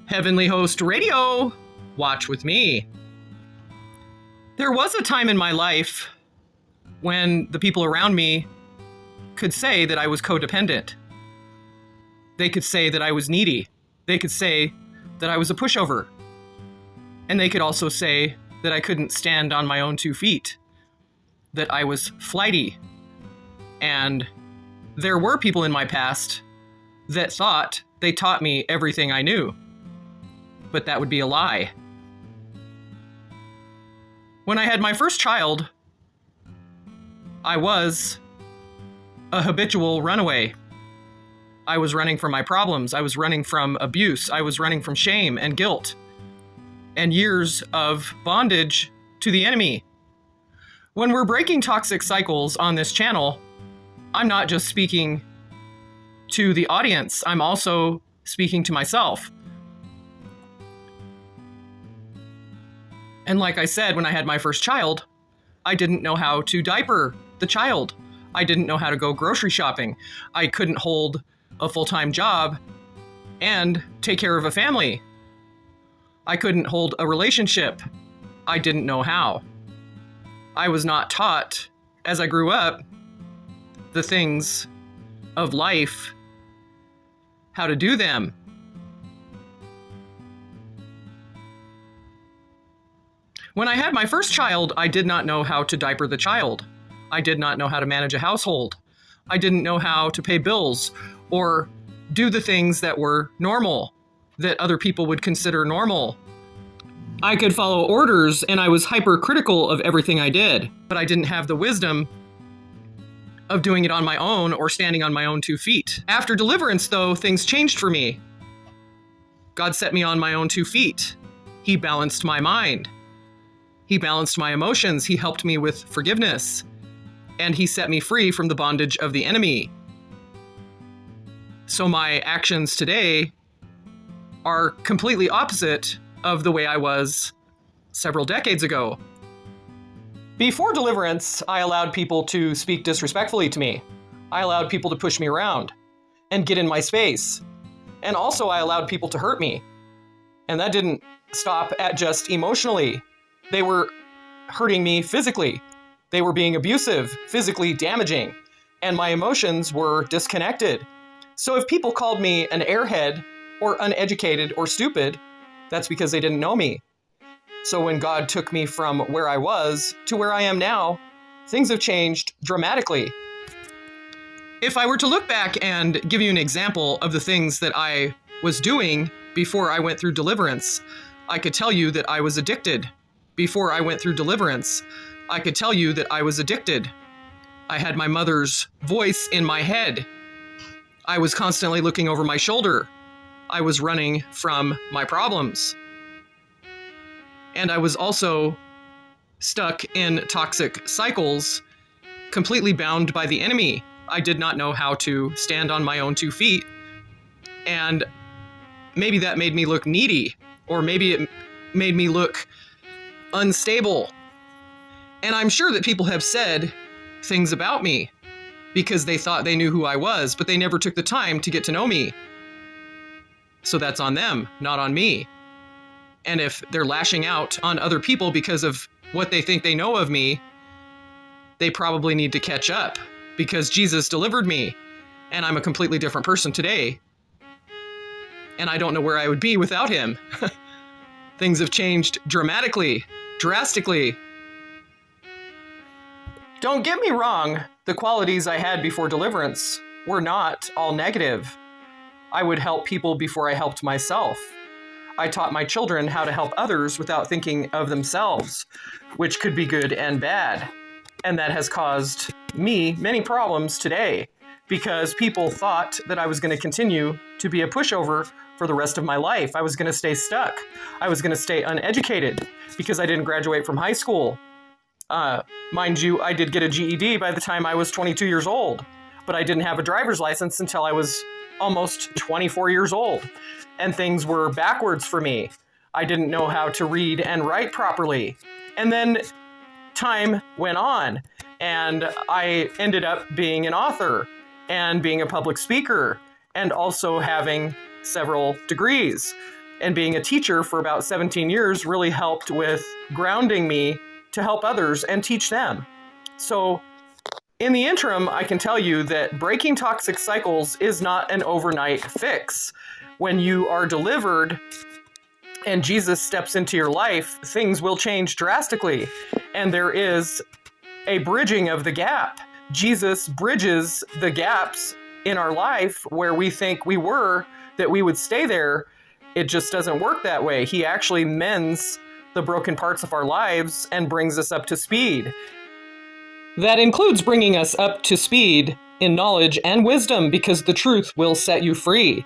Heavenly Host Radio, Watch With Me. There was a time in my life when the people around me could say that I was codependent. They could say that I was needy. They could say that I was a pushover. And they could also say that I couldn't stand on my own 2 feet, that I was flighty. And there were people in my past that thought they taught me everything I knew. But that would be a lie. When I had my first child, I was a habitual runaway. I was running from my problems. I was running from abuse. I was running from shame and guilt and years of bondage to the enemy. When we're breaking toxic cycles on this channel, I'm not just speaking to the audience, I'm also speaking to myself. And like I said, when I had my first child, I didn't know how to diaper the child. I didn't know how to go grocery shopping. I couldn't hold a full-time job and take care of a family. I couldn't hold a relationship. I didn't know how. I was not taught, as I grew up, the things of life, how to do them. When I had my first child, I did not know how to diaper the child. I did not know how to manage a household. I didn't know how to pay bills or do the things that were normal, that other people would consider normal. I could follow orders and I was hypercritical of everything I did, but I didn't have the wisdom of doing it on my own or standing on my own 2 feet. After deliverance, though, things changed for me. God set me on my own 2 feet. He balanced my mind. He balanced my emotions. He helped me with forgiveness. And he set me free from the bondage of the enemy. So my actions today are completely opposite of the way I was several decades ago. Before deliverance, I allowed people to speak disrespectfully to me. I allowed people to push me around and get in my space. And also I allowed people to hurt me. And that didn't stop at just emotionally. They were hurting me physically. They were being abusive, physically damaging, and my emotions were disconnected. So if people called me an airhead or uneducated or stupid, that's because they didn't know me. So when God took me from where I was to where I am now, things have changed dramatically. If I were to look back and give you an example of the things that I was doing before I went through deliverance, I could tell you that I was addicted. Before I went through deliverance, I could tell you that I was addicted. I had my mother's voice in my head. I was constantly looking over my shoulder. I was running from my problems. And I was also stuck in toxic cycles, completely bound by the enemy. I did not know how to stand on my own 2 feet. And maybe that made me look needy, or maybe it made me look unstable. And I'm sure that people have said things about me because they thought they knew who I was, but they never took the time to get to know me. So that's on them, not on me. And if they're lashing out on other people because of what they think they know of me, they probably need to catch up, because Jesus delivered me and I'm a completely different person today. And I don't know where I would be without him. Things have changed dramatically, drastically. Don't get me wrong, the qualities I had before deliverance were not all negative. I would help people before I helped myself. I taught my children how to help others without thinking of themselves, which could be good and bad. And that has caused me many problems today, because people thought that I was going to continue to be a pushover for the rest of my life. I was going to stay stuck. I was going to stay uneducated because I didn't graduate from high school. Mind you, I did get a GED by the time I was 22 years old, but I didn't have a driver's license until I was almost 24 years old, and things were backwards for me. I didn't know how to read and write properly. And then time went on, and I ended up being an author and being a public speaker and also having several degrees. and being a teacher for about 17 years really helped with grounding me to help others and teach them. So in the interim, I can tell you that breaking toxic cycles is not an overnight fix. When you are delivered and Jesus steps into your life, things will change drastically. And there is a bridging of the gap. Jesus bridges the gaps in our life where we think we were, that we would stay there. It just doesn't work that way. He actually mends the broken parts of our lives and brings us up to speed. That includes bringing us up to speed in knowledge and wisdom, because the truth will set you free.